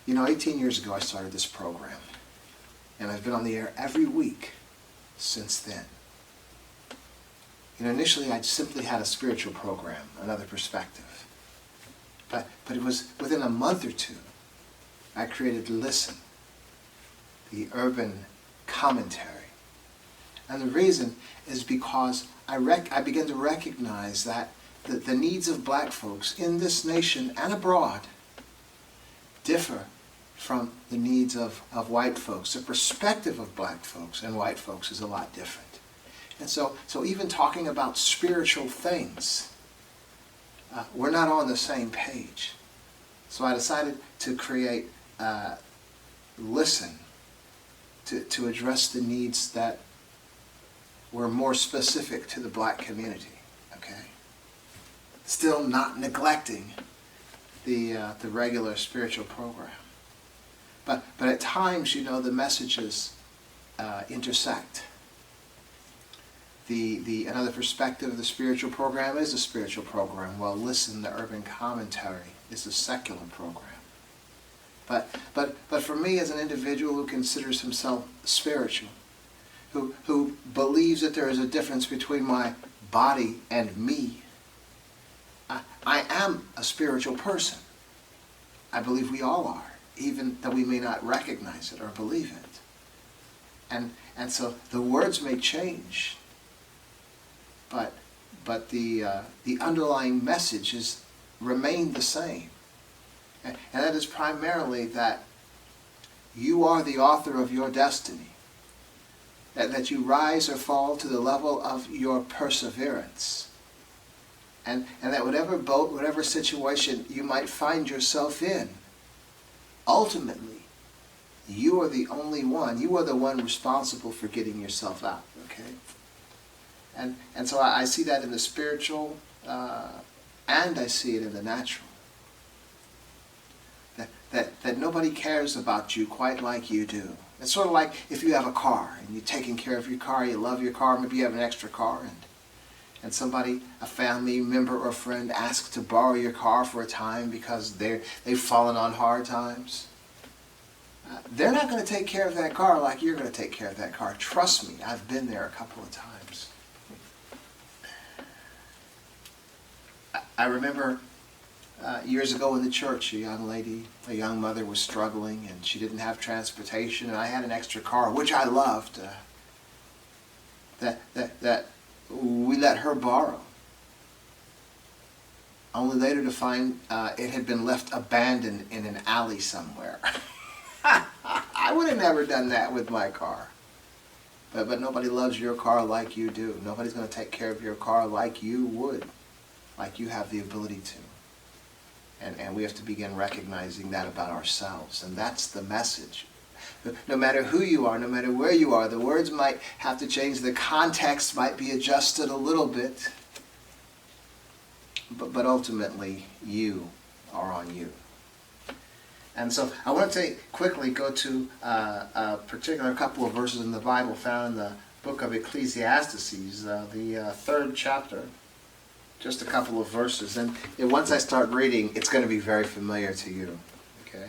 18 years ago I started this program, and I've been on the air every week since then. Initially I simply had a spiritual program, another perspective. But it was within a month or two I created Listen, the urban commentary. And the reason is because I began to recognize that the needs of black folks in this nation and abroad differ from the needs of white folks. The perspective of black folks and white folks is a lot different. And so even talking about spiritual things, we're not on the same page. So I decided to create Listen to address the needs that were more specific to the black community. Okay? Still not neglecting the regular spiritual program. But at times, the messages intersect. Another perspective of the spiritual program is a spiritual program, while Listen, the urban commentary, is a secular program. But for me, as an individual who considers himself spiritual, who believes that there is a difference between my body and me, I am a spiritual person. I believe we all are, even though we may not recognize it or believe it. And so the words may change, but the underlying messages remain the same. And that is primarily that you are the author of your destiny. That you rise or fall to the level of your perseverance. And that whatever boat, whatever situation you might find yourself in, ultimately, you are the only one. You are the one responsible for getting yourself out. Okay? And so I see that in the spiritual, and I see it in the natural. That nobody cares about you quite like you do. It's sort of like if you have a car and you're taking care of your car, you love your car, maybe you have an extra car, and somebody, a family member or friend, asks to borrow your car for a time because they've fallen on hard times. They're not going to take care of that car like you're going to take care of that car. Trust me, I've been there a couple of times. I remember years ago in the church, a young mother was struggling, and she didn't have transportation, and I had an extra car, which I loved, that we let her borrow. Only later to find it had been left abandoned in an alley somewhere. I would have never done that with my car. But nobody loves your car like you do. Nobody's going to take care of your car like you would, like you have the ability to. And we have to begin recognizing that about ourselves. And that's the message. No matter who you are, no matter where you are, the words might have to change. The context might be adjusted a little bit. But ultimately, you are on you. And so I want to quickly go to a particular couple of verses in the Bible found in the book of Ecclesiastes, the third chapter. Just a couple of verses, and once I start reading, it's going to be very familiar to you. Okay,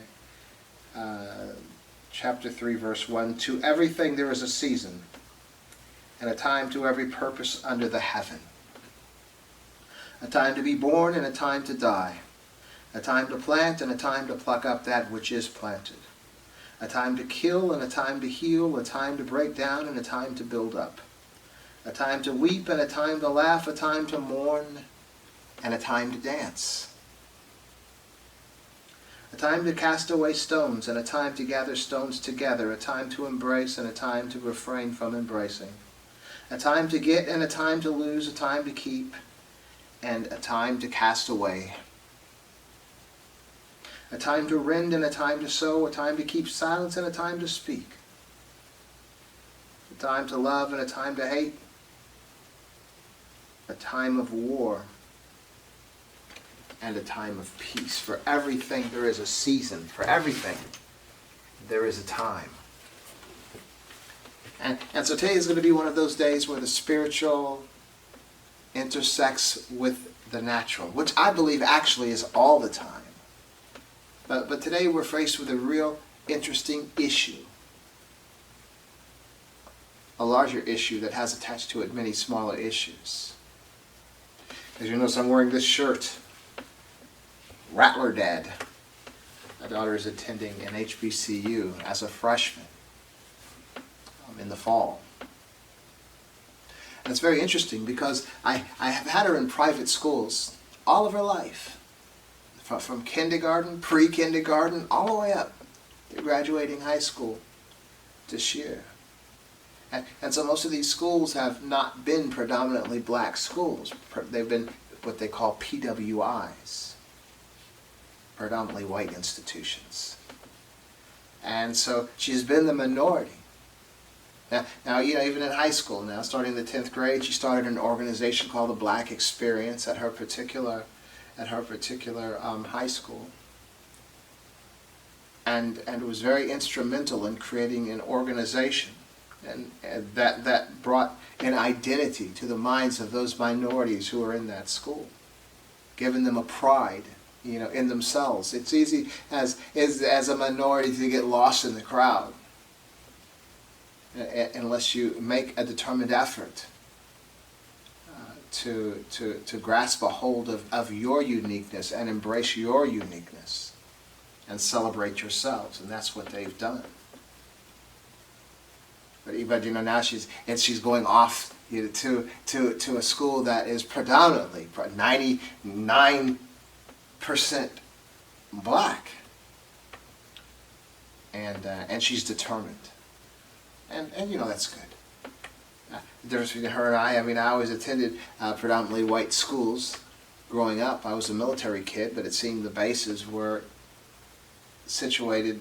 chapter 3, verse 1. To everything there is a season, and a time to every purpose under the heaven. A time to be born and a time to die. A time to plant and a time to pluck up that which is planted. A time to kill and a time to heal. A time to break down and a time to build up. A time to weep and a time to laugh, a time to mourn and a time to dance. A time to cast away stones and a time to gather stones together, a time to embrace and a time to refrain from embracing. A time to get and a time to lose, a time to keep and a time to cast away. A time to rend and a time to sow, a time to keep silence and a time to speak. A time to love and a time to hate. A time of war and a time of peace. For everything there is a season. For everything there is a time. And so today is going to be one of those days where the spiritual intersects with the natural, which I believe actually is all the time. But today we're faced with a real interesting issue. A larger issue that has attached to it many smaller issues. As you notice, I'm wearing this shirt. Rattler Dad. My daughter is attending an HBCU as a freshman in the fall. And it's very interesting because I have had her in private schools all of her life. From kindergarten, pre-kindergarten, all the way up to graduating high school this year. And so most of these schools have not been predominantly black schools. They've been what they call PWIs, predominantly white institutions. And so she's been the minority. Now, even in high school now, starting in the 10th grade, she started an organization called the Black Experience at her particular high school. And was very instrumental in creating an organization and that brought an identity to the minds of those minorities who are in that school, giving them a pride, in themselves. It's easy as a minority to get lost in the crowd unless you make a determined effort to grasp a hold of your uniqueness and embrace your uniqueness and celebrate yourselves, and that's what they've done. But now she's going off to a school that is predominantly 99% black, and she's determined, and that's good. The difference between her and I always attended predominantly white schools growing up. I was a military kid, but it seemed the bases were situated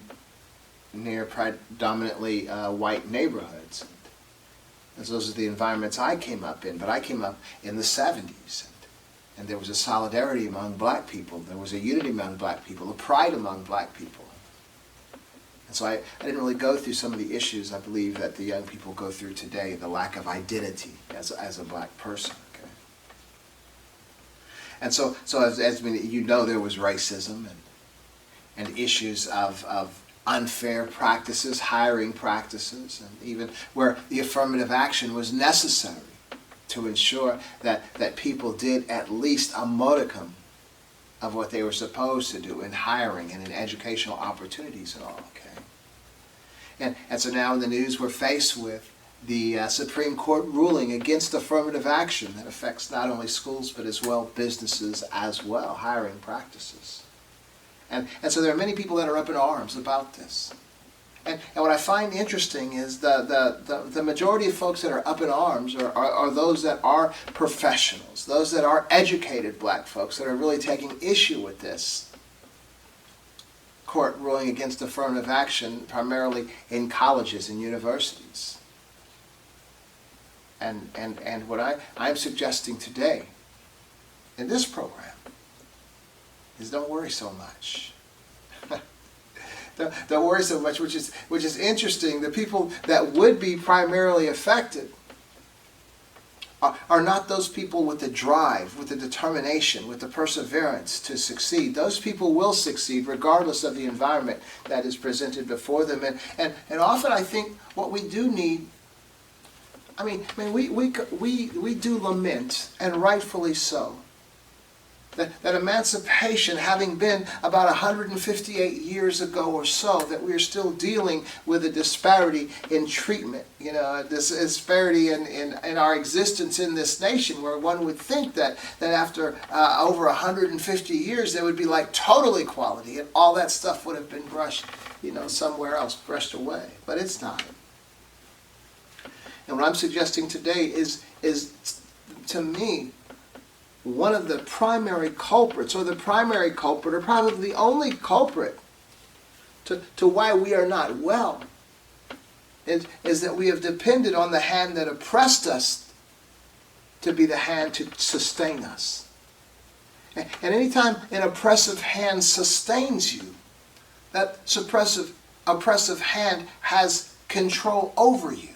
near predominantly white neighborhoods. And those are the environments I came up in. But I came up in the 70s, and there was a solidarity among black people. There was a unity among black people, a pride among black people. And so I didn't really go through some of the issues I believe that the young people go through today, the lack of identity as a black person. Okay? And so as there was racism and issues of unfair practices, hiring practices, and even where the affirmative action was necessary to ensure that people did at least a modicum of what they were supposed to do in hiring and in educational opportunities and all. Okay, and so now in the news we're faced with the Supreme Court ruling against affirmative action that affects not only schools but as well businesses as well, hiring practices. And so there are many people that are up in arms about this. And what I find interesting is the majority of folks that are up in arms are those that are professionals, those that are educated black folks that are really taking issue with this court ruling against affirmative action, primarily in colleges and universities. And what I'm suggesting today in this program is don't worry so much. Don't worry so much, which is interesting. The people that would be primarily affected are not those people with the drive, with the determination, with the perseverance to succeed. Those people will succeed regardless of the environment that is presented before them. And often I think what we do need, we do lament, and rightfully so, that emancipation having been about 158 years ago or so, that we're still dealing with a disparity in treatment, this disparity in our existence in this nation, where one would think that after over 150 years there would be like total equality and all that stuff would have been brushed, somewhere else, brushed away. But it's not. And what I'm suggesting today is to me, one of the primary culprits, or the primary culprit, or probably the only culprit to why we are not well, is that we have depended on the hand that oppressed us to be the hand to sustain us. And anytime an oppressive hand sustains you, that oppressive hand has control over you.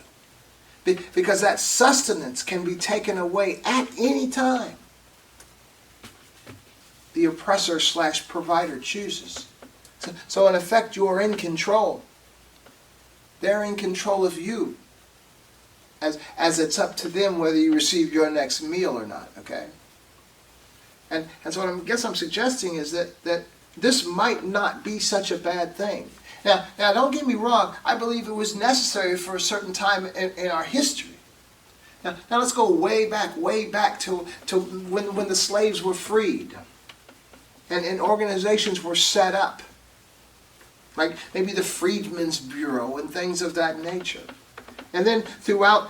Because that sustenance can be taken away at any time the oppressor/provider chooses. So in effect, you are in control. They're in control of you. As it's up to them whether you receive your next meal or not, okay? And so what I guess I'm suggesting is that this might not be such a bad thing. Now don't get me wrong, I believe it was necessary for a certain time in our history. Now let's go way back to when the slaves were freed and organizations were set up. Like maybe the Freedmen's Bureau and things of that nature. And then throughout,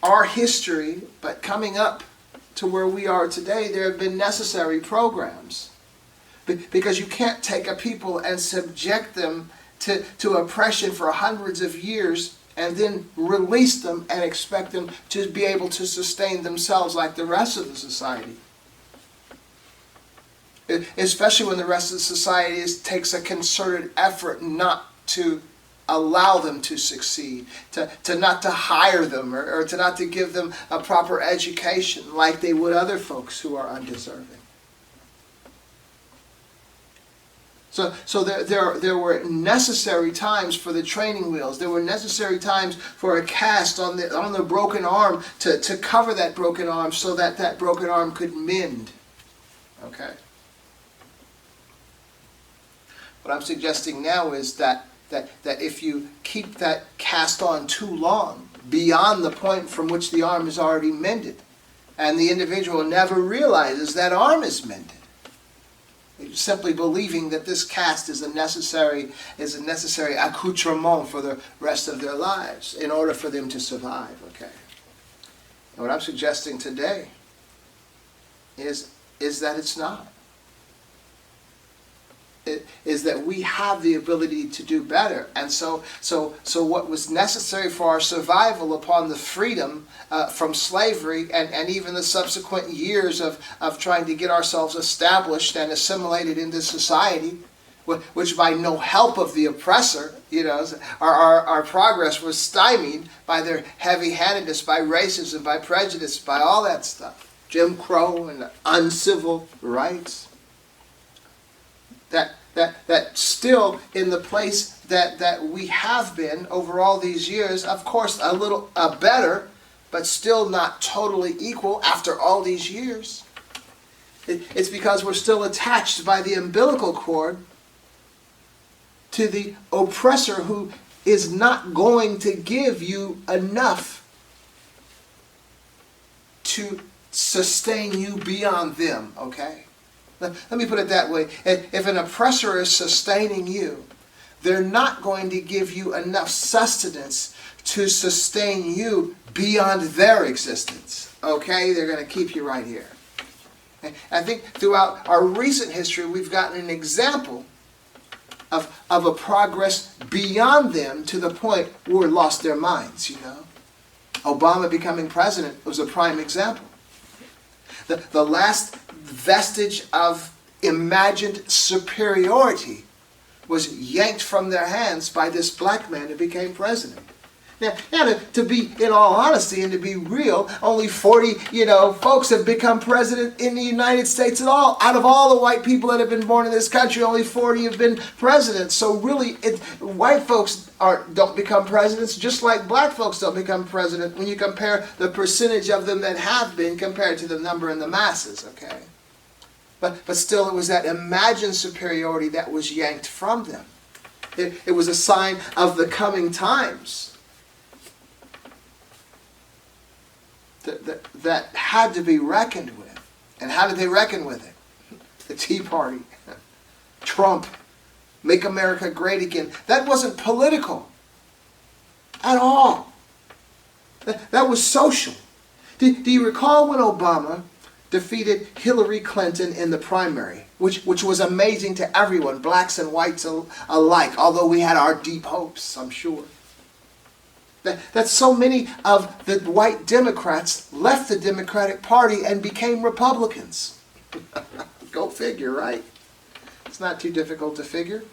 our history, but coming up to where we are today, there have been necessary programs. Because you can't take a people and subject them to oppression for hundreds of years and then release them and expect them to be able to sustain themselves like the rest of the society. Especially when the rest of the society takes a concerted effort not to allow them to succeed, to not to hire them or to not to give them a proper education like they would other folks who are undeserving. So there were necessary times for the training wheels. There were necessary times for a cast on the broken arm to cover that broken arm so that broken arm could mend. Okay. What I'm suggesting now is that if you keep that cast on too long, beyond the point from which the arm is already mended, and the individual never realizes that arm is mended, simply believing that this cast is a necessary accoutrement for the rest of their lives in order for them to survive. Okay. And what I'm suggesting today is that it's not. Is that we have the ability to do better. And so what was necessary for our survival upon the freedom from slavery and even the subsequent years of trying to get ourselves established and assimilated into society, which by no help of the oppressor, our progress was stymied by their heavy-handedness, by racism, by prejudice, by all that stuff. Jim Crow and uncivil rights. That still in the place that we have been over all these years, of course a little better, but still not totally equal after all these years. It's because we're still attached by the umbilical cord to the oppressor who is not going to give you enough to sustain you beyond them, okay? Let me put it that way. If an oppressor is sustaining you, they're not going to give you enough sustenance to sustain you beyond their existence. Okay? They're going to keep you right here. I think throughout our recent history, we've gotten an example of a progress beyond them to the point where we lost their minds, Obama becoming president was a prime example. The last vestige of imagined superiority was yanked from their hands by this black man who became president. Now to be, in all honesty and to be real, only 40, folks have become president in the United States at all. Out of all the white people that have been born in this country, only 40 have been presidents. So really, white folks don't become presidents, just like black folks don't become president when you compare the percentage of them that have been compared to the number in the masses, okay? But still, it was that imagined superiority that was yanked from them. It was a sign of the coming times that had to be reckoned with. And how did they reckon with it? The Tea Party, Trump, Make America Great Again. That wasn't political at all. That was social. Do you recall when Obama defeated Hillary Clinton in the primary, which was amazing to everyone, blacks and whites alike, although we had our deep hopes, I'm sure. That so many of the white Democrats left the Democratic Party and became Republicans. Go figure, right? It's not too difficult to figure.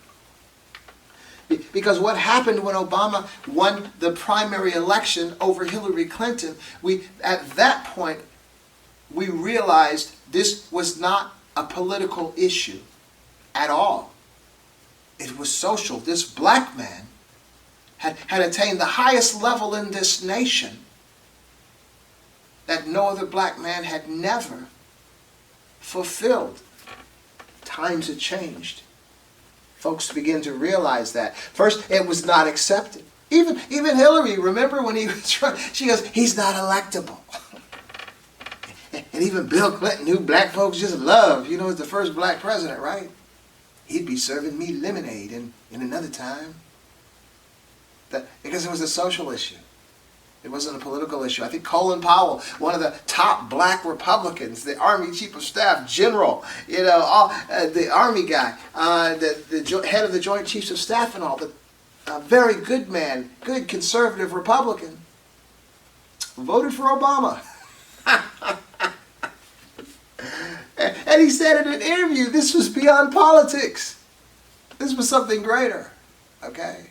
Because what happened when Obama won the primary election over Hillary Clinton, at that point, we realized this was not a political issue at all. was social. This black man had attained the highest level in this nation that no other black man had never fulfilled. Times had changed. Folks begin to realize that. First, it was not accepted. Even Hillary, remember when he was trying, she goes, he's not electable. And even Bill Clinton, who black folks just love, you know, is the first black president, right? He'd be serving me lemonade in another time. Because it was a social issue. It wasn't a political issue. I think Colin Powell, one of the top black Republicans, the Army Chief of Staff General, you know, the Army guy, the head of the Joint Chiefs of Staff and all, a very good man, good conservative Republican, voted for Obama. And he said in an interview, this was beyond politics. This was something greater. Okay?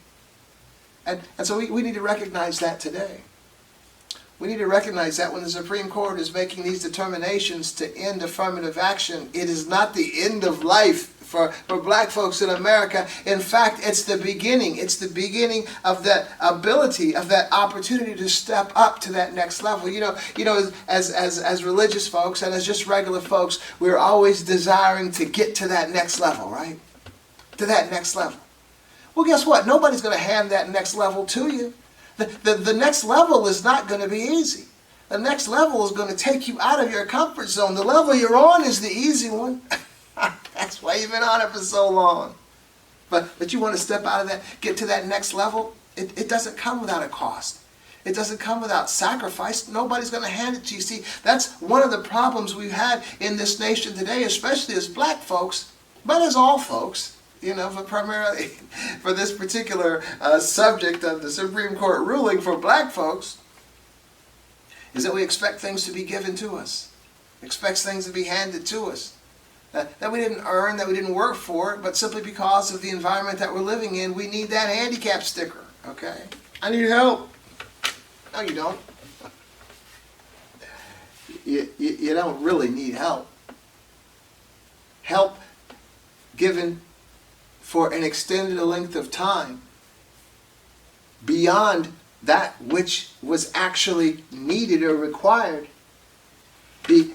And so we need to recognize that today. We need to recognize that when the Supreme Court is making these determinations to end affirmative action, it is not the end of life for black folks in America. In fact, it's the beginning. It's the beginning of that ability, of that opportunity to step up to that next level. You know, as religious folks and as just regular folks, we're always desiring to get to that next level, right? To that next level. Well, guess what? Nobody's going to hand that next level to you. The next level is not going to be easy. The next level is going to take you out of your comfort zone. The level you're on is the easy one. That's why you've been on it for so long. But you want to step out of that, get to that next level, it doesn't come without a cost. It doesn't come without sacrifice. Nobody's going to hand it to you. See, that's one of the problems we've had in this nation today, especially as black folks, but as all folks. You know, but primarily for this particular subject of the Supreme Court ruling for black folks, is that we expect things to be given to us. Expect things to be handed to us. That we didn't earn, that we didn't work for, but simply because of the environment that we're living in, we need that handicap sticker, okay? I need help. No, you don't. You don't really need help. Help given for an extended length of time beyond that which was actually needed or required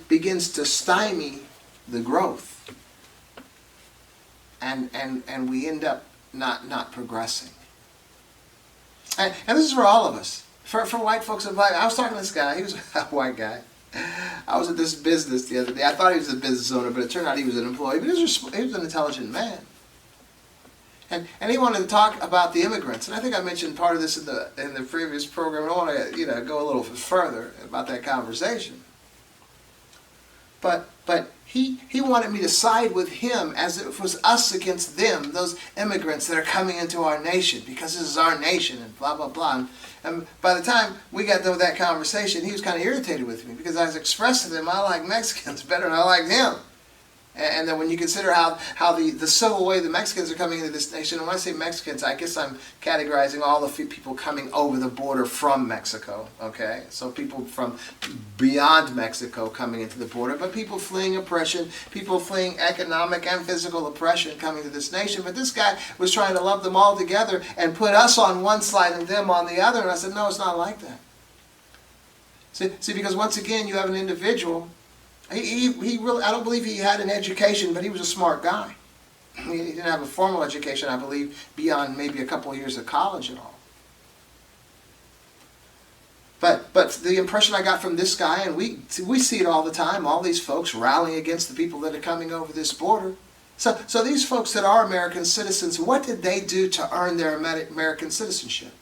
begins to stymie the growth, and we end up not progressing. And this is for all of us. For white folks and black. I was talking to this guy. He was a white guy. I was at this business the other day. I thought he was a business owner, but it turned out he was an employee. But he was an intelligent man. And he wanted to talk about the immigrants, and I think I mentioned part of this in the previous program. I want to go a little further about that conversation. But he wanted me to side with him as if it was us against them, those immigrants that are coming into our nation, because this is our nation and blah blah blah. And by the time we got to that conversation, he was kind of irritated with me because I was expressing to him I like Mexicans better than I like him. And then when you consider how the civil way the Mexicans are coming into this nation, and when I say Mexicans, I guess I'm categorizing all the people coming over the border from Mexico, okay? So people from beyond Mexico coming into the border, but people fleeing oppression, people fleeing economic and physical oppression coming to this nation. But this guy was trying to lump them all together and put us on one side and them on the other. And I said, no, it's not like that. See, because once again, you have an individual. He really, I don't believe he had an education, but he was a smart guy. He didn't have a formal education, I believe, beyond maybe a couple of years of college and all. But the impression I got from this guy, and we see it all the time, all these folks rallying against the people that are coming over this border. So these folks that are American citizens, what did they do to earn their American citizenship?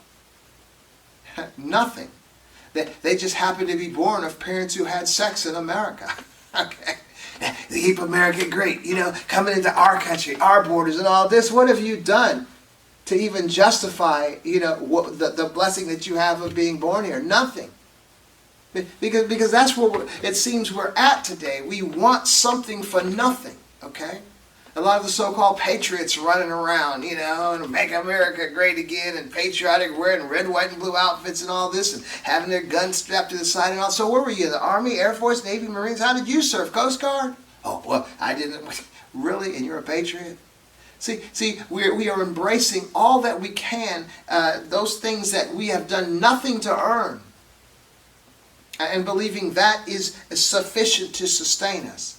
Nothing. They just happened to be born of parents who had sex in America. Okay. They keep America great, coming into our country, our borders and all this. What have you done to even justify, the blessing that you have of being born here? Nothing. Because that's where it seems we're at today. We want something for nothing, okay? A lot of the so-called patriots running around, and make America great again, and patriotic, wearing red, white, and blue outfits and all this, and having their guns strapped to the side and all. So where were you? The Army, Air Force, Navy, Marines? How did you serve? Coast Guard? Oh, well, I didn't. Really? And you're a patriot? See, we are embracing all that we can, those things that we have done nothing to earn, and believing that is sufficient to sustain us.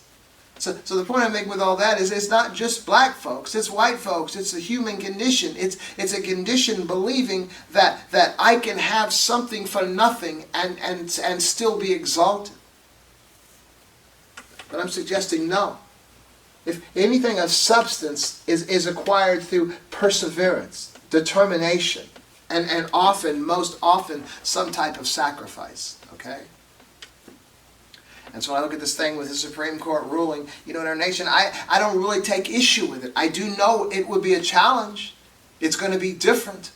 So the point I make with all that is it's not just black folks, it's white folks, it's a human condition. It's a condition believing that I can have something for nothing and still be exalted. But I'm suggesting no. If anything of substance is acquired through perseverance, determination, and often, most often, some type of sacrifice. Okay? And so when I look at this thing with the Supreme Court ruling, in our nation, I don't really take issue with it. I do know it would be a challenge. It's going to be different.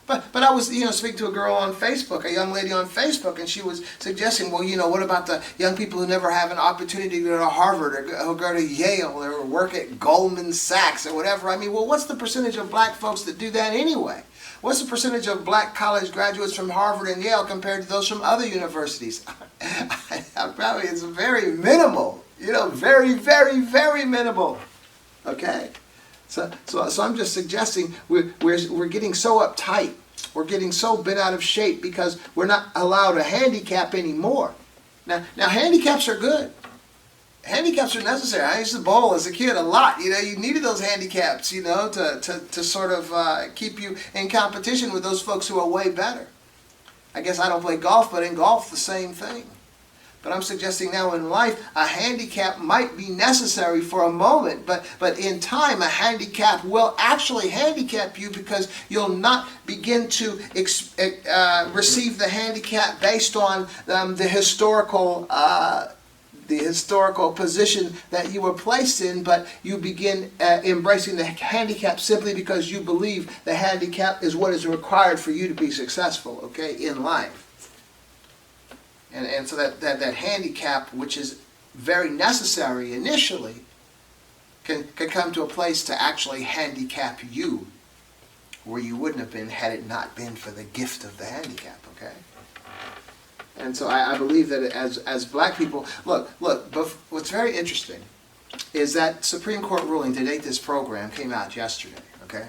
But I was, speaking to a girl on Facebook, a young lady on Facebook, and she was suggesting, well, what about the young people who never have an opportunity to go to Harvard or go to Yale or work at Goldman Sachs or whatever? I mean, well, what's the percentage of black folks that do that anyway? What's the percentage of black college graduates from Harvard and Yale compared to those from other universities? Probably it's very minimal. Very, very, very minimal. Okay? So I'm just suggesting we're getting so uptight. We're getting so bent out of shape because we're not allowed a handicap anymore. Now handicaps are good. Handicaps are necessary. I used to bowl as a kid a lot. You needed those handicaps, to sort of keep you in competition with those folks who are way better. I guess I don't play golf, but in golf the same thing. But I'm suggesting now in life, a handicap might be necessary for a moment, but in time, a handicap will actually handicap you because you'll not begin to receive the handicap based on the historical position that you were placed in, but you begin embracing the handicap simply because you believe the handicap is what is required for you to be successful, okay, in life. And so that handicap, which is very necessary initially, can come to a place to actually handicap you where you wouldn't have been had it not been for the gift of the handicap, okay? And so I believe that as black people, look, what's very interesting is that Supreme Court ruling to date this program came out yesterday, okay?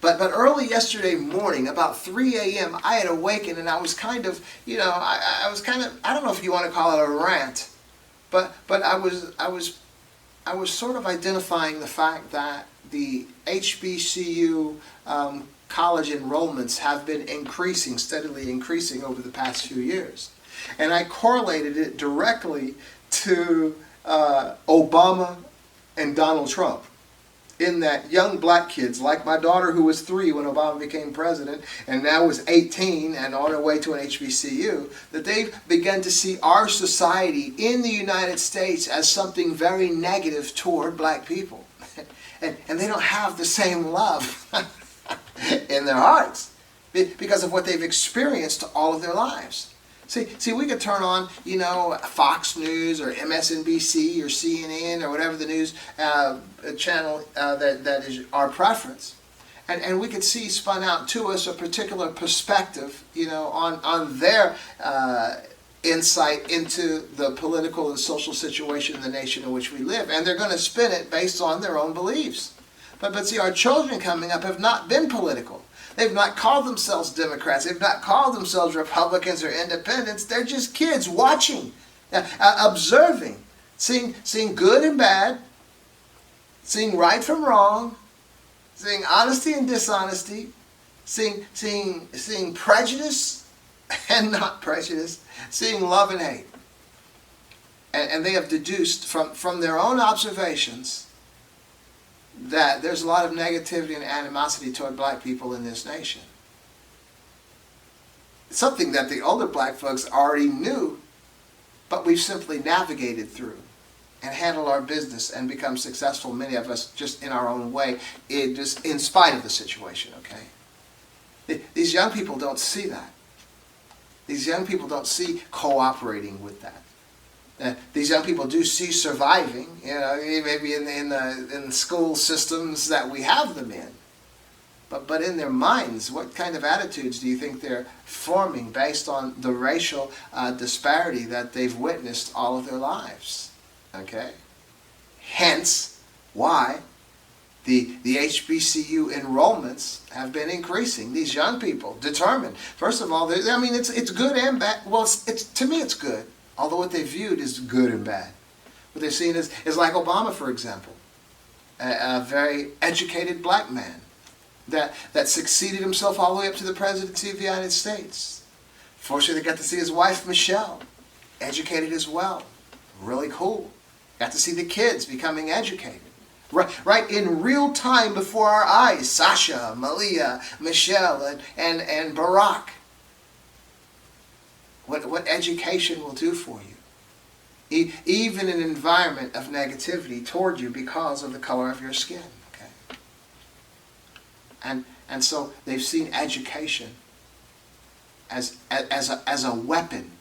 But early yesterday morning, about 3 a.m., I had awakened and I was kind of, I was kind of, I don't know if you want to call it a rant, but I was sort of identifying the fact that the HBCU college enrollments have been steadily increasing over the past few years. And I correlated it directly to Obama and Donald Trump. In that young black kids, like my daughter who was 3 when Obama became president and now is 18 and on her way to an HBCU, that they've begun to see our society in the United States as something very negative toward black people. And they don't have the same love in their hearts because of what they've experienced all of their lives. See, we could turn on, Fox News or MSNBC or CNN or whatever the news channel that is our preference, and we could see spun out to us a particular perspective, on their insight into the political and social situation in the nation in which we live, and they're going to spin it based on their own beliefs. But see, our children coming up have not been political. They've not called themselves Democrats. They've not called themselves Republicans or Independents. They're just kids watching, observing, seeing good and bad, seeing right from wrong, seeing honesty and dishonesty, seeing prejudice and not prejudice, seeing love and hate. And they have deduced from their own observations that there's a lot of negativity and animosity toward black people in this nation. It's something that the older black folks already knew, but we've simply navigated through and handled our business and become successful, many of us just in our own way, just in spite of the situation, okay? These young people don't see that. These young people don't see cooperating with that. These young people do see surviving, maybe in the school systems that we have them in. But in their minds, what kind of attitudes do you think they're forming based on the racial disparity that they've witnessed all of their lives? Okay? Hence, why the HBCU enrollments have been increasing. These young people, determined. First of all, I mean, it's good and bad. Well, to me it's good, although what they viewed is good and bad. What they're seeing is like Obama, for example, a very educated black man that succeeded himself all the way up to the presidency of the United States. Fortunately, they got to see his wife, Michelle, educated as well. Really cool. Got to see the kids becoming educated. Right in real time before our eyes, Sasha, Malia, Michelle, and Barack. What education will do for you. Even in an environment of negativity toward you because of the color of your skin. Okay? And so they've seen education as a weapon.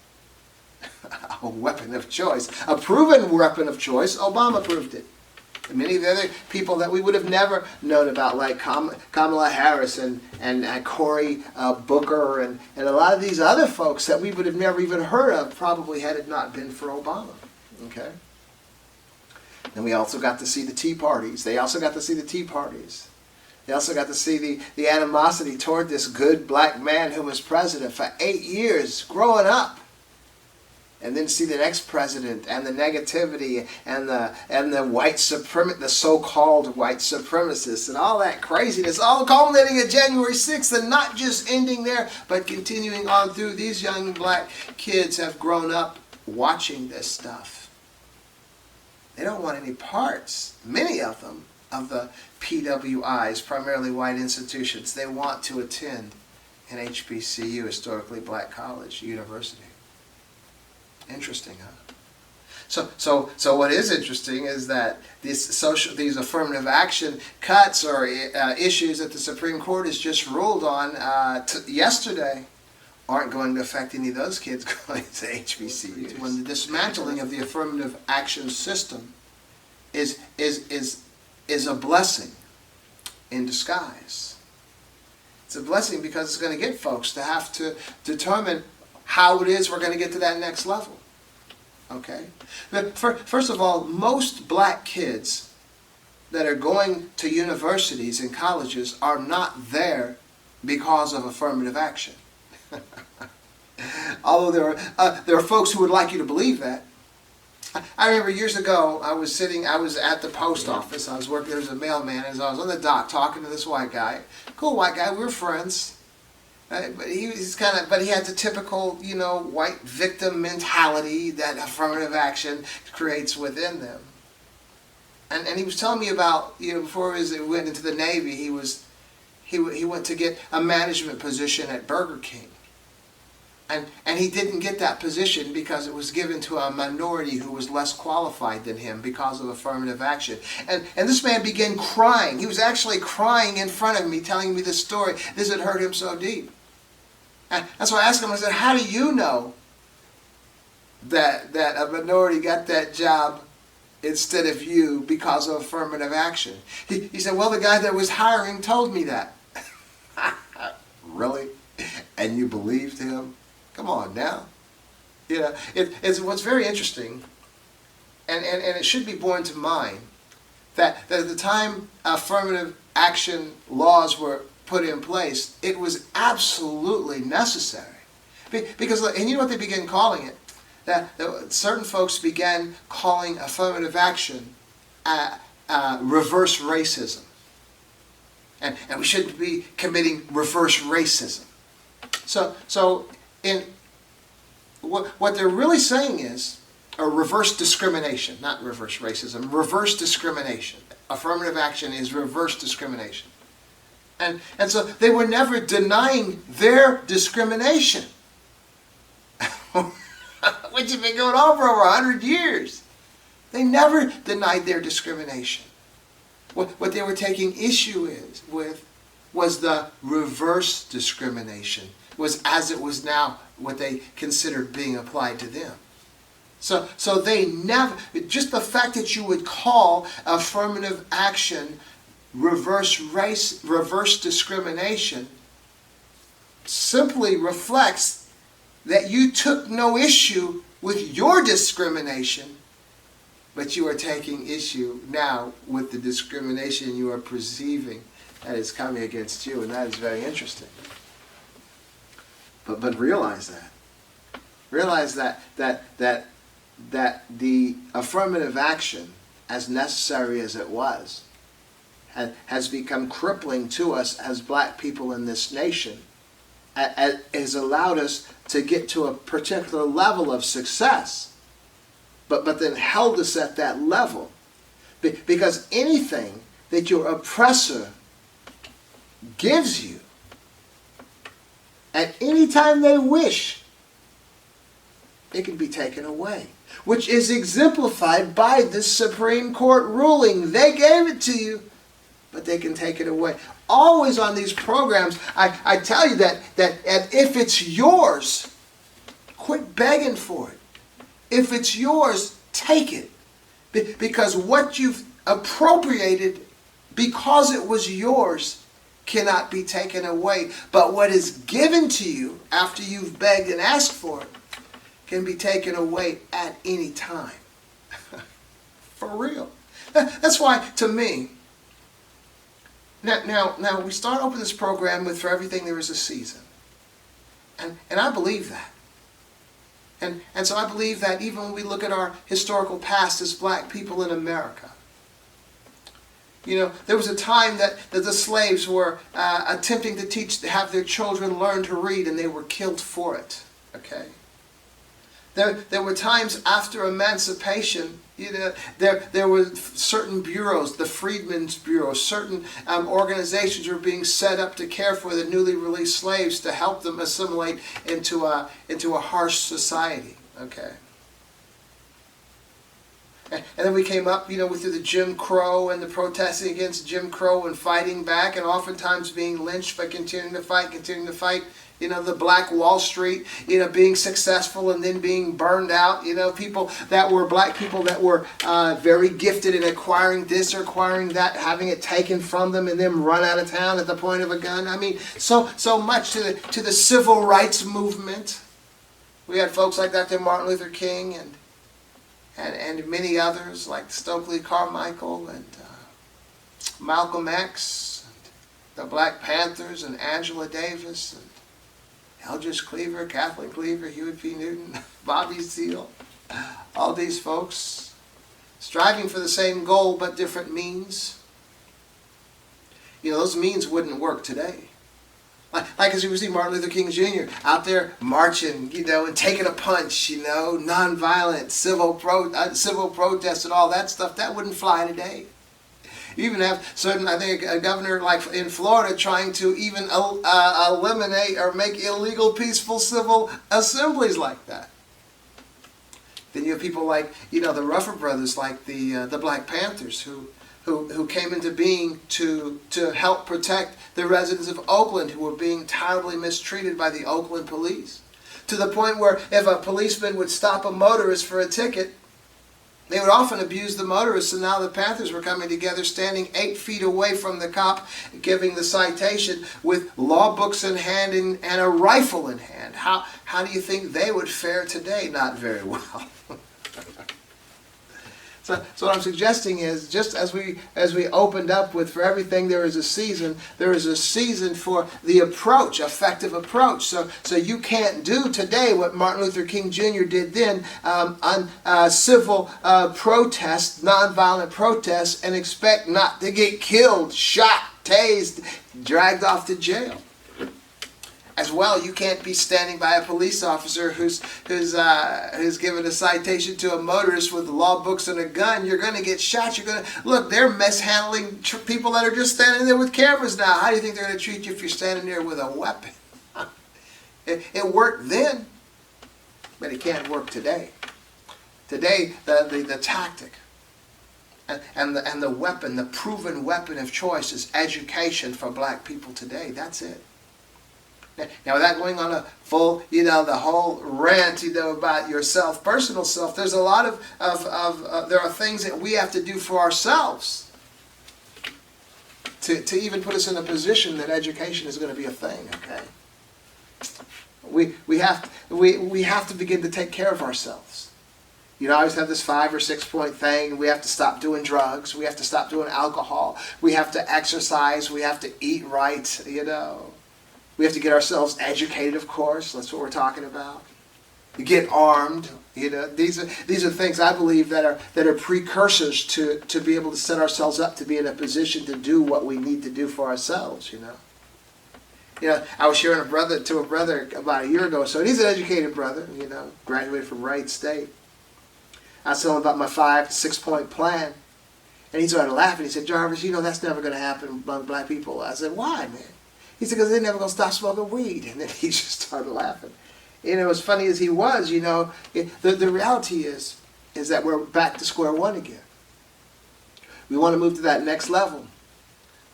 A weapon of choice. A proven weapon of choice. Obama proved it. And many of the other people that we would have never known about, like Kamala Harris and Cory Booker and a lot of these other folks that we would have never even heard of, probably had it not been for Obama. Okay? And we also got to see the Tea Parties. They also got to see the Tea Parties. They also got to see the animosity toward this good black man who was president for 8 years growing up. And then see the next president and the negativity and the white the so-called white supremacists and all that craziness, all culminating at January 6th and not just ending there, but continuing on through. These young black kids have grown up watching this stuff. They don't want any parts, many of them, of the PWIs, primarily white institutions. They want to attend an HBCU, historically black college, university. Interesting, huh? So what is interesting is that these affirmative action cuts or issues that the Supreme Court has just ruled on yesterday aren't going to affect any of those kids going to HBCUs. When the dismantling of the affirmative action system is a blessing in disguise. It's a blessing because it's going to get folks to have to determine how it is we're going to get to that next level. Okay? But first of all, most black kids that are going to universities and colleges are not there because of affirmative action. Although there are folks who would like you to believe that. I remember years ago, I was at the post office. I was working there as a mailman, as I was on the dock talking to this white guy. Cool white guy, we were friends. But he had the typical, white victim mentality that affirmative action creates within them. And he was telling me about, before he went into the Navy, he went to get a management position at Burger King. And he didn't get that position because it was given to a minority who was less qualified than him because of affirmative action. And this man began crying. He was actually crying in front of me, telling me this story. This had hurt him so deep. And so I asked him, I said, how do you know that a minority got that job instead of you because of affirmative action? He said, well, the guy that was hiring told me that. Really? And you believed him? Come on now. It's what's very interesting, and it should be borne to mind, that at the time affirmative action laws were put in place, it was absolutely necessary. Because, and you know what they began calling it? That certain folks began calling affirmative action reverse racism. And we shouldn't be committing reverse racism. So what they're really saying is a reverse discrimination, not reverse racism, reverse discrimination. Affirmative action is reverse discrimination. And so they were never denying their discrimination, which had been going on for over 100 years. They never denied their discrimination. What they were taking issue with was the reverse discrimination, was as it was now what they considered being applied to them. So they never, just the fact that you would call affirmative action reverse discrimination simply reflects that you took no issue with your discrimination but you are taking issue now with the discrimination you are perceiving that is coming against you, and that is very interesting. But realize that. Realize that the affirmative action, as necessary as it was, has become crippling to us as black people in this nation. Has allowed us to get to a particular level of success, but then held us at that level. Because anything that your oppressor gives you, at any time they wish, it can be taken away. Which is exemplified by this Supreme Court ruling. They gave it to you, but they can take it away. Always on these programs, I tell you that if it's yours, quit begging for it. If it's yours, take it. Because what you've appropriated because it was yours cannot be taken away. But what is given to you after you've begged and asked for it can be taken away at any time. For real. That's why, to me, now we start open this program with for everything there is a season. And I believe that. And so I believe that even when we look at our historical past as black people in America, you know, there was a time that the slaves were attempting to have their children learn to read, and they were killed for it. Okay? There were times after emancipation, you know, there were certain bureaus, the Freedmen's Bureau, certain organizations were being set up to care for the newly released slaves to help them assimilate into a harsh society. Okay. And then we came up, you know, through the Jim Crow and the protesting against Jim Crow and fighting back, and oftentimes being lynched by continuing to fight. You know, the Black Wall Street, you know, being successful and then being burned out. You know, black people that were very gifted in acquiring this or acquiring that, having it taken from them and then run out of town at the point of a gun. I mean, so much to the civil rights movement. We had folks like Dr. Martin Luther King and many others like Stokely Carmichael and Malcolm X, and the Black Panthers and Angela Davis and Eldridge Cleaver, Kathleen Cleaver, Hewitt P. Newton, Bobby Seale, all these folks striving for the same goal but different means. You know, those means wouldn't work today. Like as you see Martin Luther King Jr. out there marching, you know, and taking a punch, you know, nonviolent, civil protests and all that stuff, that wouldn't fly today. You even have certain, I think, a governor like in Florida trying to even eliminate or make illegal peaceful civil assemblies like that. Then you have people like, you know, the Ruffer Brothers, like the Black Panthers, who came into being to help protect the residents of Oakland who were being terribly mistreated by the Oakland police. To the point where if a policeman would stop a motorist for a ticket, they would often abuse the motorists, and now the Panthers were coming together, standing 8 feet away from the cop, giving the citation with law books in hand and a rifle in hand. How do you think they would fare today? Not very well. So what I'm suggesting is, just as we opened up with for everything there is a season for the approach, effective approach. So you can't do today what Martin Luther King Jr. did then on civil protests, nonviolent protests, and expect not to get killed, shot, tased, dragged off to jail. As well, you can't be standing by a police officer who's given a citation to a motorist with law books and a gun. You're going to get shot. Look, they're mishandling people that are just standing there with cameras now. How do you think they're going to treat you if you're standing there with a weapon? It worked then, but it can't work today. Today, the tactic and the weapon, the proven weapon of choice is education for black people today. That's it. Now, without going on a full, you know, the whole rant, you know, about yourself, personal self, there's a lot of there are things that we have to do for ourselves to even put us in a position that education is going to be a thing. Okay, we have to begin to take care of ourselves. You know, I always have this 5 or 6 point thing. We have to stop doing drugs. We have to stop doing alcohol. We have to exercise. We have to eat right, you know. We have to get ourselves educated, of course. That's what we're talking about. You get armed. You know, these are things I believe that are precursors to be able to set ourselves up to be in a position to do what we need to do for ourselves, you know. You know, I was sharing to a brother about a year ago, so he's an educated brother, you know, graduated from Wright State. I was telling him about my 5 to 6 point plan, and he started laughing. He said, Jarvis, you know, that's never going to happen among black people. I said, why, man? He said, because they're never going to stop smoking weed. And then he just started laughing. You know, as funny as he was, you know, the reality is that we're back to square one again. We want to move to that next level,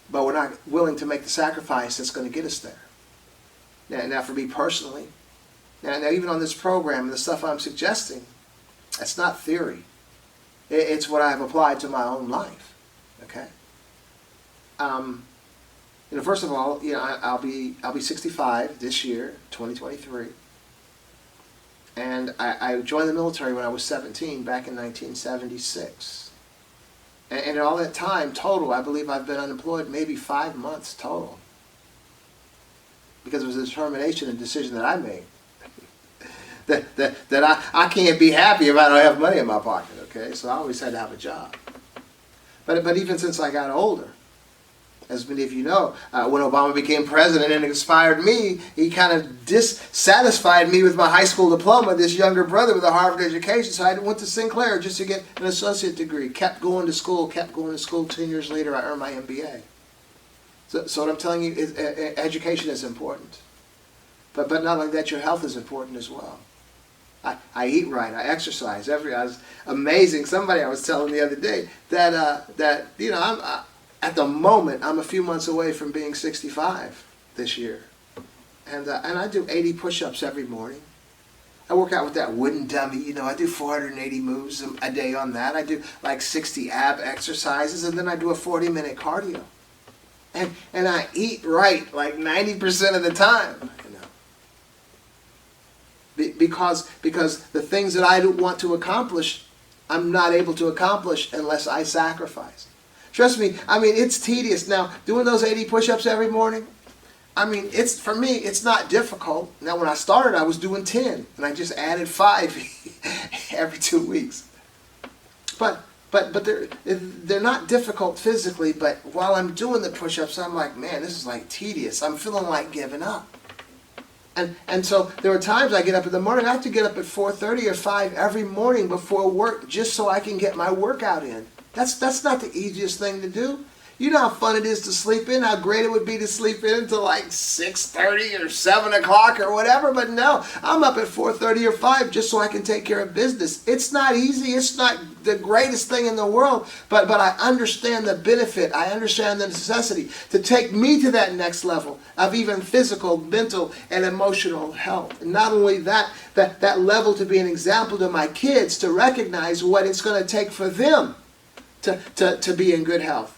but we're not willing to make the sacrifice that's going to get us there. Now for me personally, now even on this program and the stuff I'm suggesting, that's not theory. It's what I've applied to my own life. Okay. You know, first of all, you know, I'll be 65 this year, 2023. And I joined the military when I was 17, back in 1976. And in all that time, total, I believe I've been unemployed maybe 5 months total. Because it was a determination and decision that I made. that I can't be happy if I don't have money in my pocket, okay? So I always had to have a job. But even since I got older, as many of you know, when Obama became president and inspired me, he kind of dissatisfied me with my high school diploma, this younger brother with a Harvard education. So I went to Sinclair just to get an associate degree. Kept going to school. 10 years later, I earned my MBA. So what I'm telling you is education is important. But not like that, your health is important as well. I eat right. I exercise. I was amazing. Somebody I was telling the other day that you know, at the moment, I'm a few months away from being 65 this year. And I do 80 push-ups every morning. I work out with that wooden dummy. You know, I do 480 moves a day on that. I do like 60 ab exercises, and then I do a 40-minute cardio. And I eat right like 90% of the time. You know, because the things that I want to accomplish, I'm not able to accomplish unless I sacrifice. Trust me, I mean, it's tedious. Now, doing those 80 push-ups every morning, I mean, for me, it's not difficult. Now, when I started, I was doing 10, and I just added 5 every 2 weeks. But they're not difficult physically, but while I'm doing the push-ups, I'm like, man, this is like tedious. I'm feeling like giving up. And so there were times I get up in the morning. I have to get up at 4:30 or 5 every morning before work just so I can get my workout in. That's not the easiest thing to do. You know how fun it is to sleep in, how great it would be to sleep in until like 6:30 or 7 o'clock or whatever, but no, I'm up at 4:30 or 5 just so I can take care of business. It's not easy, it's not the greatest thing in the world, but I understand the benefit, I understand the necessity to take me to that next level of even physical, mental, and emotional health. And not only that level to be an example to my kids, to recognize what it's going to take for them to be in good health.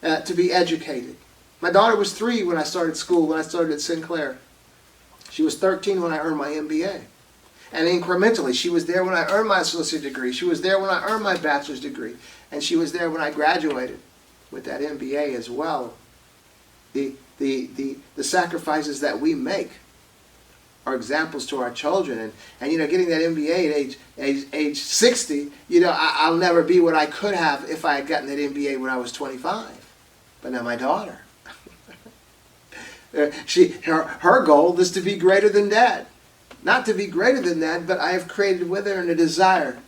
To be educated. My daughter was 3 when I started school, when I started at Sinclair. She was 13 when I earned my MBA. And incrementally, she was there when I earned my associate degree. She was there when I earned my bachelor's degree. And she was there when I graduated with that MBA as well. The sacrifices that we make are examples to our children. And you know, getting that MBA at age 60, you know, I'll never be what I could have if I had gotten that MBA when I was 25. But now my daughter, her goal is to be greater than Dad. Not to be greater than Dad, but I have created with her a desire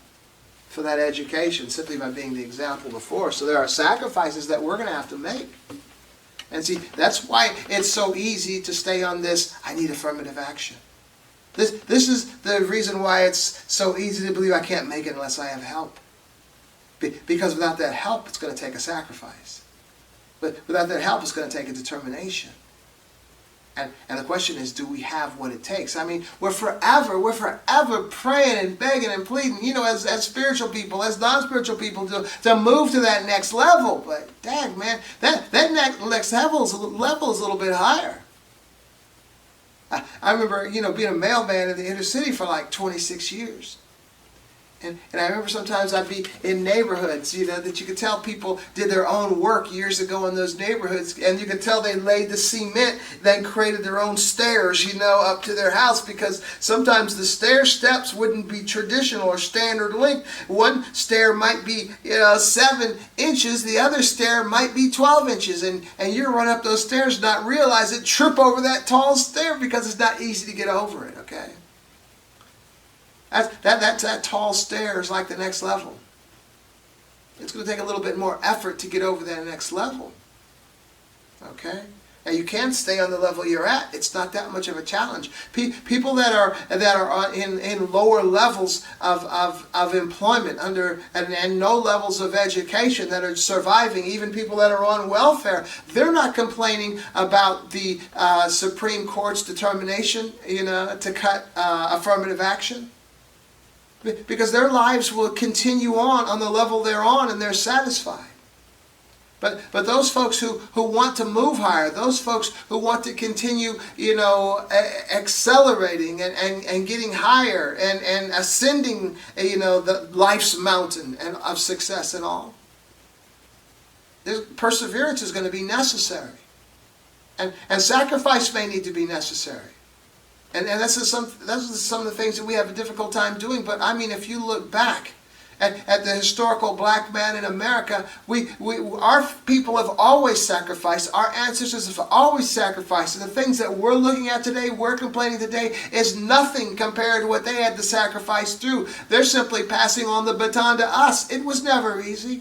for that education simply by being the example before. So there are sacrifices that we're going to have to make. And see, that's why it's so easy to stay on this, I need affirmative action. This is the reason why it's so easy to believe I can't make it unless I have help. Because without that help, it's going to take a sacrifice. But without that help, it's going to take a determination. And the question is, do we have what it takes? I mean, we're forever praying and begging and pleading, you know, as spiritual people, as non-spiritual people, to move to that next level. But, dang, man, that next level is a little bit higher. I remember, you know, being a mailman in the inner city for like 26 years. And I remember sometimes I'd be in neighborhoods, that you could tell people did their own work years ago in those neighborhoods, and you could tell they laid the cement, then created their own stairs, up to their house, because sometimes the stair steps wouldn't be traditional or standard length. One stair might be 7 inches, the other stair might be 12 inches, and you run up those stairs, not realize it, trip over that tall stair because it's not easy to get over it, okay? That tall stair is like the next level. It's going to take a little bit more effort to get over that next level. Okay? Now you can stay on the level you're at. It's not that much of a challenge. People that are in lower levels of employment and no levels of education that are surviving, even people that are on welfare, they're not complaining about the Supreme Court's determination, to cut affirmative action. Because their lives will continue on the level they're on, and they're satisfied. But those folks who want to move higher, those folks who want to continue, accelerating and getting higher and ascending, the life's mountain and of success and all, perseverance is going to be necessary. And sacrifice may need to be necessary. And those are some of the things that we have a difficult time doing. But I mean, if you look back at the historical black man in America, our people have always sacrificed. Our ancestors have always sacrificed. And the things that we're looking at today, we're complaining today, is nothing compared to what they had to sacrifice through. They're simply passing on the baton to us. It was never easy.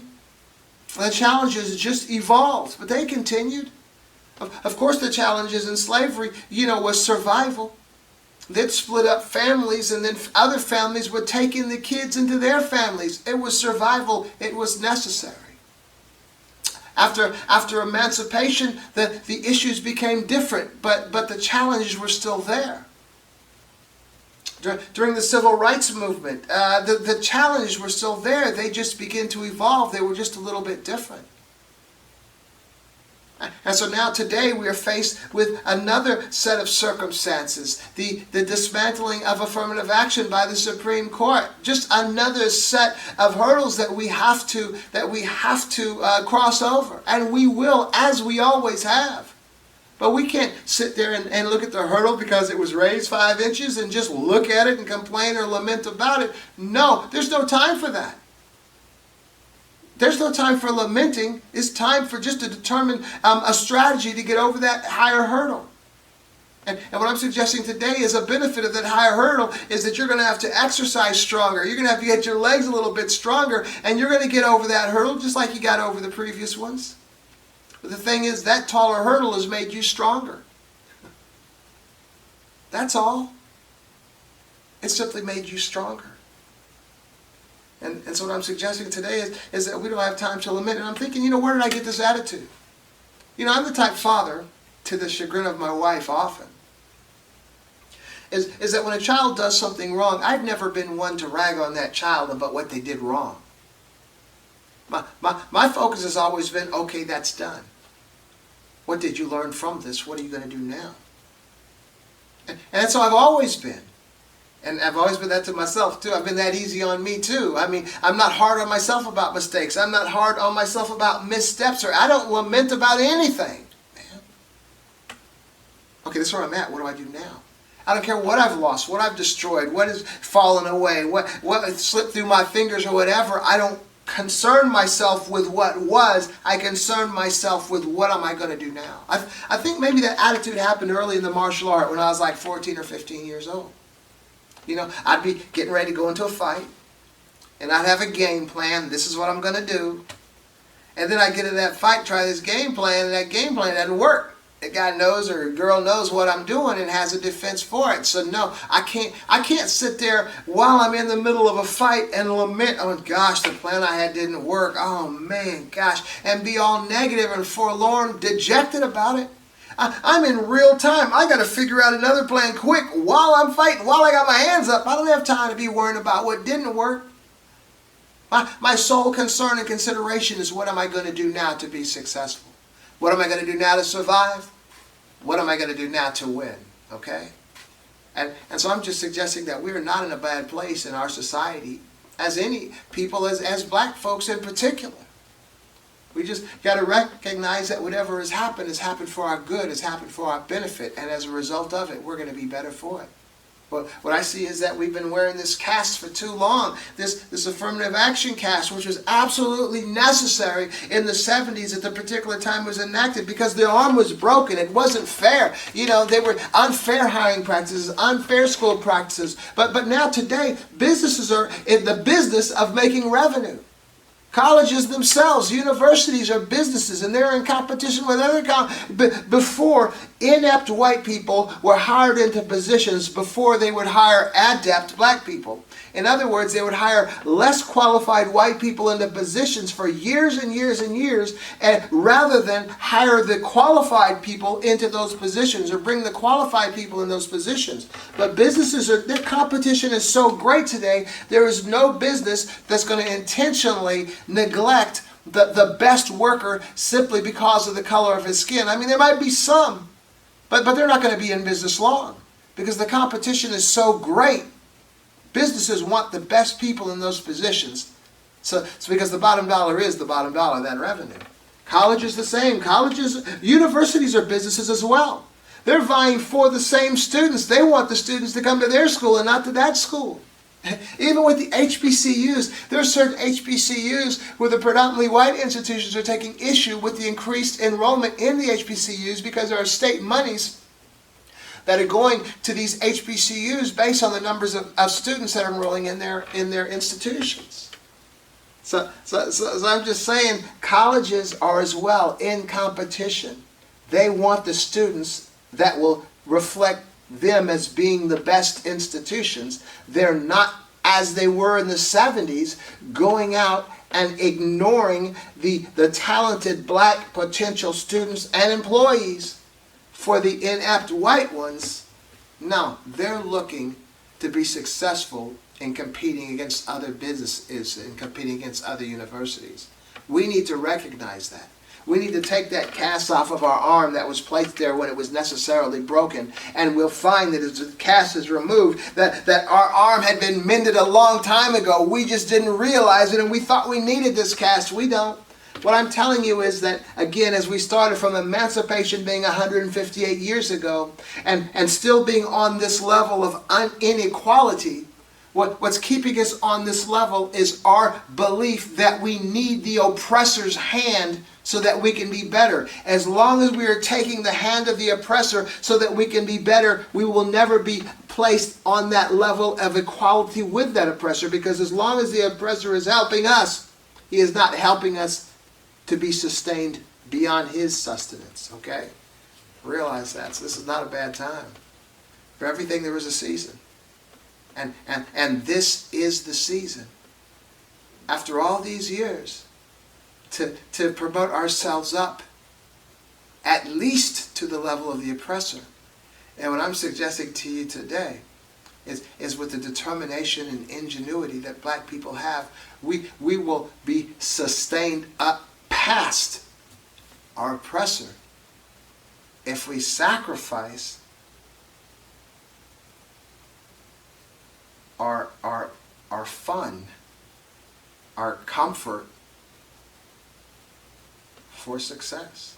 The challenges just evolved, but they continued. Of course, the challenges in slavery, was survival. They'd split up families, and then other families would take in the kids into their families. It was survival. It was necessary. After emancipation, the issues became different, but the challenges were still there. During the civil rights movement, the challenges were still there. They just began to evolve. They were just a little bit different. And so now today we are faced with another set of circumstances, the dismantling of affirmative action by the Supreme Court. Just another set of hurdles that we have to cross over, and we will, as we always have. But we can't sit there and look at the hurdle because it was raised 5 inches and just look at it and complain or lament about it. No, there's no time for that. There's no time for lamenting. It's time for just to determine a strategy to get over that higher hurdle. And what I'm suggesting today is a benefit of that higher hurdle is that you're going to have to exercise stronger. You're going to have to get your legs a little bit stronger, and you're going to get over that hurdle just like you got over the previous ones. But the thing is, that taller hurdle has made you stronger. That's all. It simply made you stronger. And so what I'm suggesting today is that we don't have time to lament. And I'm thinking, where did I get this attitude? I'm the type father, to the chagrin of my wife often, is that when a child does something wrong, I've never been one to rag on that child about what they did wrong. My focus has always been, okay, that's done. What did you learn from this? What are you going to do now? And that's how I've always been. And I've always been that to myself too. I've been that easy on me too. I mean, I'm not hard on myself about mistakes. I'm not hard on myself about missteps, or I don't lament about anything. Man. Okay, this is where I'm at. What do I do now? I don't care what I've lost, what I've destroyed, what has fallen away, what slipped through my fingers or whatever. I don't concern myself with what was. I concern myself with what am I going to do now. I think maybe that attitude happened early in the martial art when I was like 14 or 15 years old. I'd be getting ready to go into a fight, and I'd have a game plan. This is what I'm going to do. And then I get into that fight, try this game plan, and that game plan doesn't work. The guy knows or girl knows what I'm doing and has a defense for it. So no, I can't sit there while I'm in the middle of a fight and lament, oh gosh, the plan I had didn't work. Oh man, gosh, and be all negative and forlorn, dejected about it. I'm in real time. I got to figure out another plan quick while I'm fighting, while I got my hands up. I don't have time to be worrying about what didn't work. My sole concern and consideration is, what am I going to do now to be successful? What am I going to do now to survive? What am I going to do now to win? Okay? And so I'm just suggesting that we are not in a bad place in our society as any people, as black folks in particular. We just got to recognize that whatever has happened for our good, has happened for our benefit, and as a result of it, we're going to be better for it. But what I see is that we've been wearing this cast for too long, this affirmative action cast, which was absolutely necessary in the 70s at the particular time it was enacted, because the arm was broken. It wasn't fair. You know, they were unfair hiring practices, unfair school practices. But now today, businesses are in the business of making revenue. Colleges themselves, universities are businesses, and they're in competition with other before, inept white people were hired into positions before they would hire adept black people. In other words, they would hire less qualified white people into positions for years and years and years, and rather than hire the qualified people into those positions or bring the qualified people in those positions. But their competition is so great today, there is no business that's going to intentionally neglect the best worker simply because of the color of his skin. I mean, there might be some, but they're not going to be in business long because the competition is so great. Businesses want the best people in those positions. So it's because the bottom dollar is the bottom dollar, that revenue. College is the same. Universities are businesses as well. They're vying for the same students. They want the students to come to their school and not to that school. Even with the HBCUs, there are certain HBCUs where the predominantly white institutions are taking issue with the increased enrollment in the HBCUs because there are state monies that are going to these HBCUs based on the numbers of students that are enrolling in their institutions. So I'm just saying, colleges are as well in competition. They want the students that will reflect them as being the best institutions. They're not, as they were in the 70s, going out and ignoring the talented black potential students and employees for the inept white ones. No, they're looking to be successful in competing against other businesses and competing against other universities. We need to recognize that. We need to take that cast off of our arm that was placed there when it was necessarily broken, and we'll find that as the cast is removed, that our arm had been mended a long time ago. We just didn't realize it, and we thought we needed this cast. We don't. What I'm telling you is that, again, as we started from emancipation being 158 years ago, and still being on this level of inequality, what's keeping us on this level is our belief that we need the oppressor's hand so that we can be better. As long as we are taking the hand of the oppressor so that we can be better, we will never be placed on that level of equality with that oppressor, because as long as the oppressor is helping us, he is not helping us to be sustained beyond his sustenance, okay? Realize that. So this is not a bad time. For everything there is a season. And this is the season. After all these years, to promote ourselves up at least to the level of the oppressor. And what I'm suggesting to you today is with the determination and ingenuity that black people have, we will be sustained up past our oppressor if we sacrifice our fun, our comfort for success.